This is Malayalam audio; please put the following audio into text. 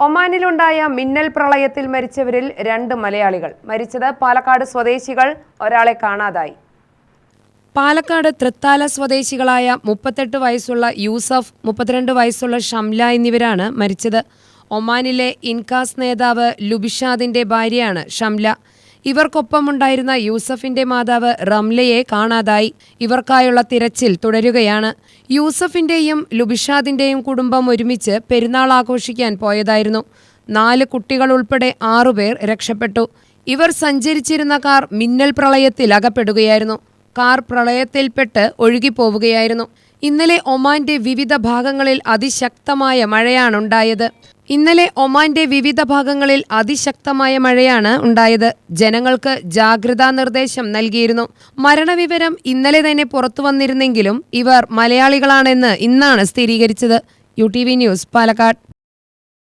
ഒമാനിലുണ്ടായ മിന്നൽ പ്രളയത്തിൽ മരിച്ചവരിൽ 2 മലയാളികൾ. മരിച്ചത് പാലക്കാട് സ്വദേശികൾ, ഒരാളെ കാണാതായി. പാലക്കാട് തൃത്താല സ്വദേശികളായ 38 വയസ്സുള്ള യൂസഫ്, 32 വയസ്സുള്ള ഷംല എന്നിവരാണ് മരിച്ചത്. ഒമാനിലെ ഇൻകാസ് നേതാവ് ലുബിഷാദിന്റെ ഭാര്യയാണ് ഷംല. ഇവർക്കൊപ്പമുണ്ടായിരുന്ന യൂസഫിന്റെ മാതാവ് റംലയെ കാണാതായി. ഇവർക്കായുള്ള തിരച്ചിൽ തുടരുകയാണ്. യൂസഫിന്റെയും ലുബിഷാദിന്റെയും കുടുംബം ഒരുമിച്ച് പെരുന്നാൾ ആഘോഷിക്കാൻ പോയതായിരുന്നു. 4 കുട്ടികൾ ഉൾപ്പെടെ 6 പേർ രക്ഷപ്പെട്ടു. ഇവർ സഞ്ചരിച്ചിരുന്ന കാർ മിന്നൽ പ്രളയത്തിൽ അകപ്പെടുകയായിരുന്നു. കാർ പ്രളയത്തിൽപ്പെട്ട് ഒഴുകിപ്പോവുകയായിരുന്നു. ഇന്നലെ ഒമാന്റെ വിവിധ ഭാഗങ്ങളിൽ അതിശക്തമായ മഴയാണ് ഉണ്ടായത്. ജനങ്ങൾക്ക് ജാഗ്രതാ നിർദ്ദേശം നൽകിയിരുന്നു. മരണവിവരം ഇന്നലെ തന്നെ പുറത്തു വന്നിരുന്നെങ്കിലും ഇവർ മലയാളികളാണെന്ന് ഇന്നാണ് സ്ഥിരീകരിച്ചത്. UTV news, Palakkad.